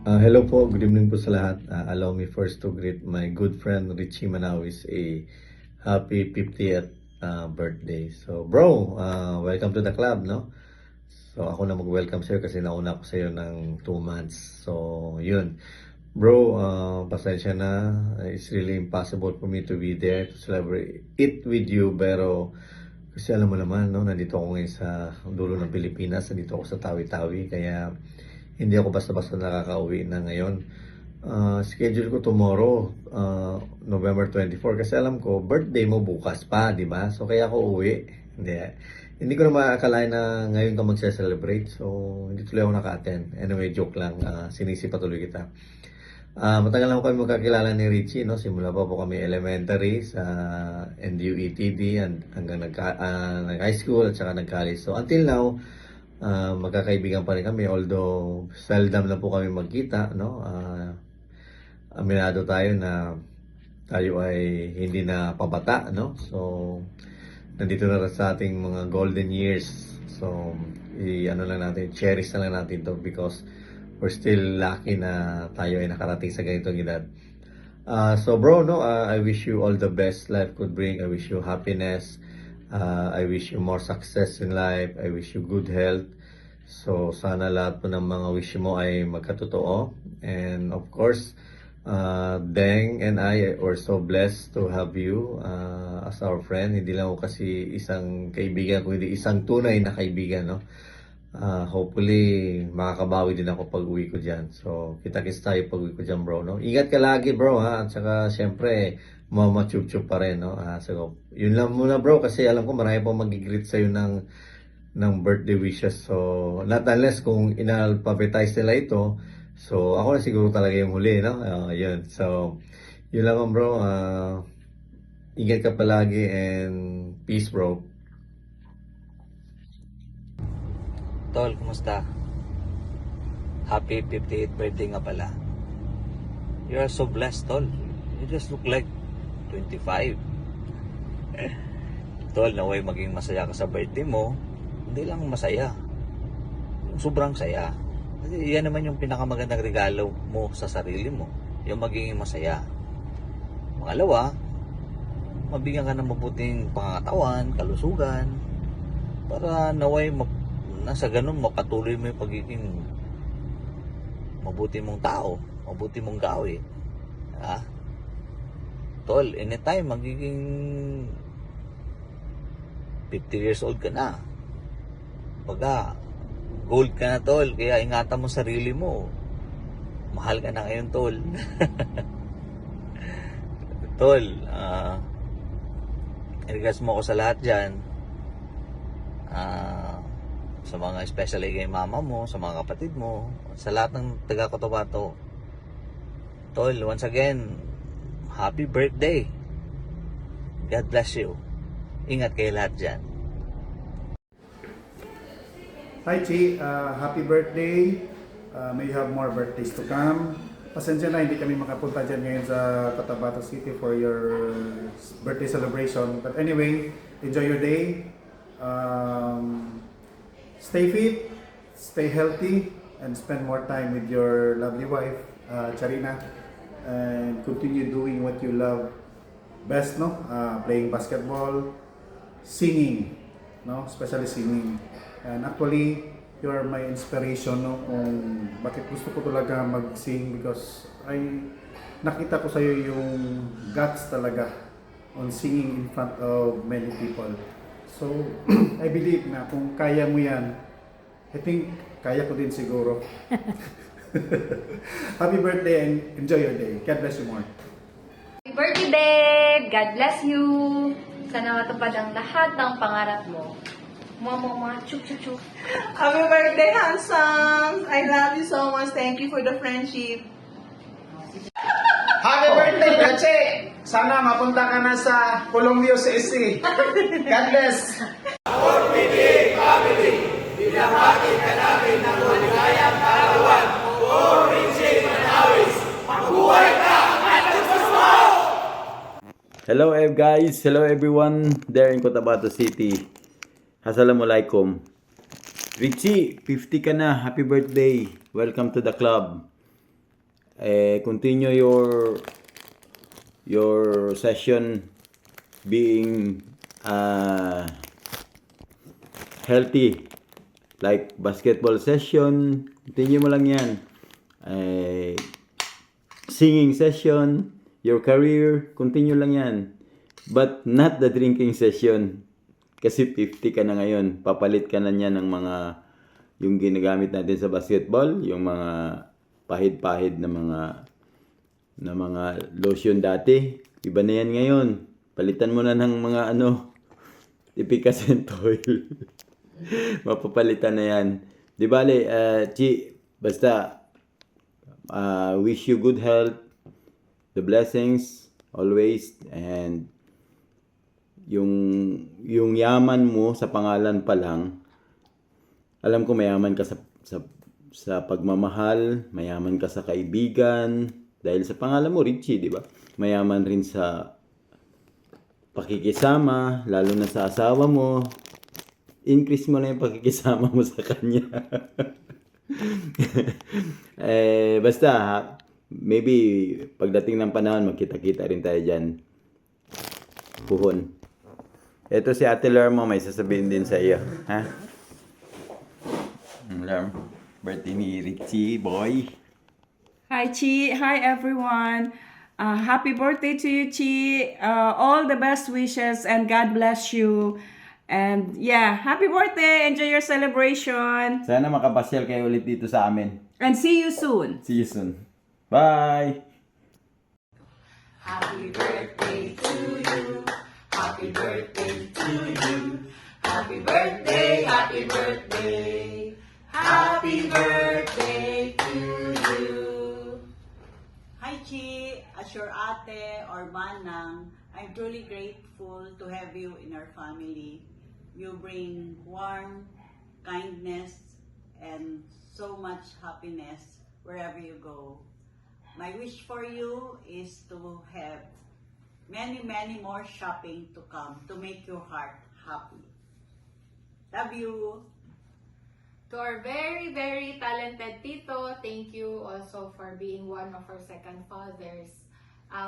Hello po, good evening po sa lahat. Allow me first to greet my good friend Richie Manawis a happy 50th birthday. So bro, welcome to the club, no? So ako na mag-welcome sa'yo kasi nauna ko sa'yo ng 2 months. So yun. Bro, pasensya na. It's really impossible for me to be there to celebrate it with you. Pero kasi alam mo naman, no, nandito ako ngayon sa dulo ng Pilipinas. Nandito ako sa Tawi-Tawi. Kaya hindi ako basta-basta nakakauwi na ngayon. Schedule ko tomorrow, November 24, kasi alam ko, birthday mo bukas pa, di ba? So, kaya ako uwi. Hindi ko na maakalain na ngayon ka magse-celebrate. So, hindi tuloy ako naka-attend. Anyway, joke lang. Sinisipa tuloy kita. Matagal na kami magkakilala ni Richie, no? Simula pa po kami elementary sa NDU-ETD hanggang nag-high school at saka nag-college. So, until now, magkakaibigan pa rin kami, although seldom na po kami magkita, no? Aminado tayo na tayo ay hindi na pabata, no? So nandito na sa ating mga golden years. So ano lang natin, cherish na lang natin to because we're still lucky na tayo ay nakarating sa ganitong edad. So bro, no, I wish you all the best life could bring. I wish you happiness. I wish you more success in life. I wish you good health. So, sana lahat po ng mga wish mo ay magkatotoo. And of course, Deng and I are so blessed to have you as our friend. Hindi lang ako kasi isang kaibigan, kundi isang tunay na kaibigan, no? Hopefully, makakabawi din ako pag uwi ko dyan. So, kita-kits tayo pag uwi ko dyan, bro, no? Ingat ka lagi, bro, ha? At saka, syempre, mama chup-chup pa rin, no? So, yun lang muna, bro, kasi alam ko marami pa mag-greet sa'yo ng birthday wishes. So, not unless kung inalphabetize nila ito, so, ako na siguro talaga yung huli, no? Yun. So, yun lang, bro. Ingat ka palagi and peace, bro. Tol, kumusta? Happy 58th birthday nga pala. You are so blessed, Tol. You just look like 25. Tol, naway maging masaya ka sa birthday mo. Hindi lang masaya. Yung sobrang saya. Kasi yan naman yung pinakamagandang regalo mo sa sarili mo. Yung magiging masaya. Pangalawa, mabigyan ka ng mabuting pangangatawan, kalusugan, para naway nasa ganun mapatuloy mo yung pagiging mabuti mong tao, mabuti mong gawin. Tol, anytime magiging 50 years old ka na. Baga, gold ka na, tol. Kaya ingatan mo sarili mo. Mahal ka na ngayon, tol. Tol, regards mo ako sa lahat dyan. Sa mga especially kay mama mo, sa mga kapatid mo, sa lahat ng taga-Cotabato. Tol, once again, happy birthday. God bless you. Ingat kayo lahat dyan. Hi Chi, happy birthday. May you have more birthdays to come. Pasensya na, hindi kami makapunta dyan ngayon sa Cotabato City for your birthday celebration. But anyway, enjoy your day. Stay fit, stay healthy, and spend more time with your lovely wife, Charina. And continue doing what you love best, no? Playing basketball, singing, no? Especially singing. And actually, you are my inspiration, no? Kung bakit gusto ko talaga mag-sing because nakita ko sa iyo yung guts talaga on singing in front of many people. So, I believe na kung kaya mo yan, I think kaya ko din siguro. Happy birthday and enjoy your day. God bless you more. Happy birthday, babe! God bless you! Sana matupad ang lahat ng pangarap mo. Mama, chuk, chuk, chuk. Happy birthday, handsome! I love you so much. Thank you for the friendship. Happy birthday, Gache! Sana mapunta ka na sa Columbia CSC. God bless! Orpidi Family, binahagi ka namin ng maligayang kaarawan. Richie Manawis, mabuhay ka at gusto! Hello guys, hello everyone there in Cotabato City. Assalamualaikum. Richie, 50 ka na. Happy birthday. Welcome to the club. continue your session being healthy, like basketball session, continue mo lang yan. Singing session, your career, continue lang yan. But not the drinking session. Kasi 50 ka na ngayon. Papalit ka na niyan ng mga yung ginagamit natin sa basketball, yung mga pahid-pahid na mga lotion dati. Iba na yan ngayon. Palitan mo na ng mga efficacent oil. Mapapalitan na yan. Di bale, Chi, basta wish you good health, the blessings always, and yung yaman mo sa pangalan pa lang, alam ko mayaman ka sa pagmamahal, mayaman ka sa kaibigan, dahil sa pangalan mo Richie, di ba? Mayaman rin sa pakikisama, lalo na sa asawa mo. Increase mo na yung pakikisama mo sa kanya. Basta, maybe pagdating ng panahon, magkita-kita rin tayo dyan. Puhon. Ito si Ate Lermo, may sasabihin din sa iyo. Ha? Lerm, birthday ni Richie, boy. Hi, Chi. Hi, everyone. Happy birthday to you, Chi. All the best wishes and God bless you. And yeah, happy birthday. Enjoy your celebration. Sana makapasyal kayo ulit dito sa amin. And see you soon. See you soon. Bye! Happy birthday to you. Happy birthday to you. Happy birthday, happy birthday. Happy birthday to you. Hi Chi, as your ate or manang, I'm truly grateful to have you in our family. You bring warmth, kindness, and so much happiness wherever you go. My wish for you is to have many, many more shopping to come to make your heart happy. Love you. To our very, very talented Tito, thank you also for being one of our second fathers.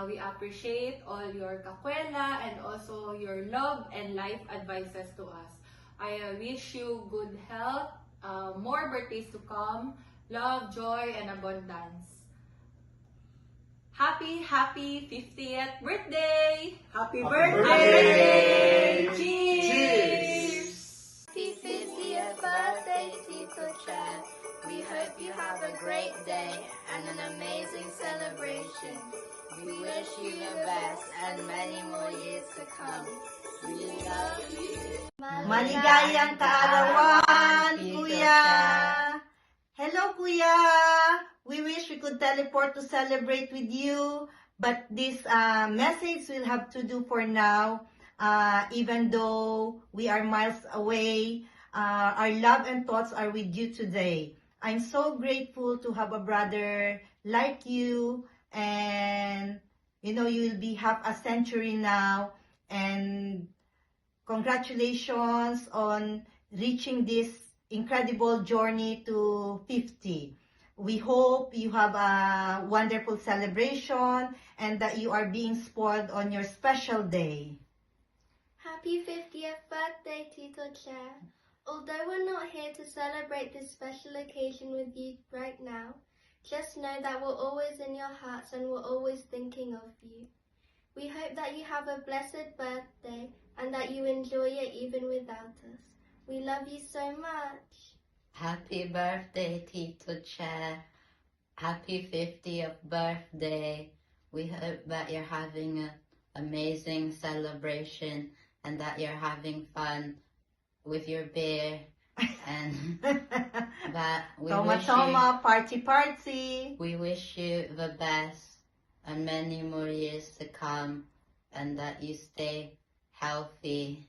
We appreciate all your kakwela and also your love and life advices to us. I wish you good health, more birthdays to come, love, joy, and abundance. Happy 50th birthday! Happy birthday! Cheers! Happy 50th birthday, Tito Chad. We hope you have a great day and an amazing celebration. We wish you the best and many more years to come. We love you. Maligayang kaarawan, Kuya! Hello, Kuya! We wish we could teleport to celebrate with you, but this message will have to do for now. Even though we are miles away, our love and thoughts are with you today. I'm so grateful to have a brother like you, and you know, you will be half a century now, and congratulations on reaching this incredible journey to 50. We hope you have a wonderful celebration and that you are being spoiled on your special day. Happy 50th birthday, Tito Chair. Although we're not here to celebrate this special occasion with you right now, just know that we're always in your hearts and we're always thinking of you. We hope that you have a blessed birthday and that you enjoy it even without us. We love you so much. Happy birthday, Tito Chair. Happy 50th birthday. We hope that you're having an amazing celebration and that you're having fun with your beer and that Toma, party. We wish you the best and many more years to come and that you stay healthy.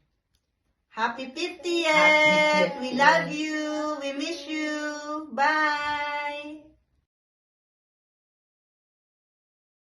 Happy 50th! We love you. We miss you. Bye!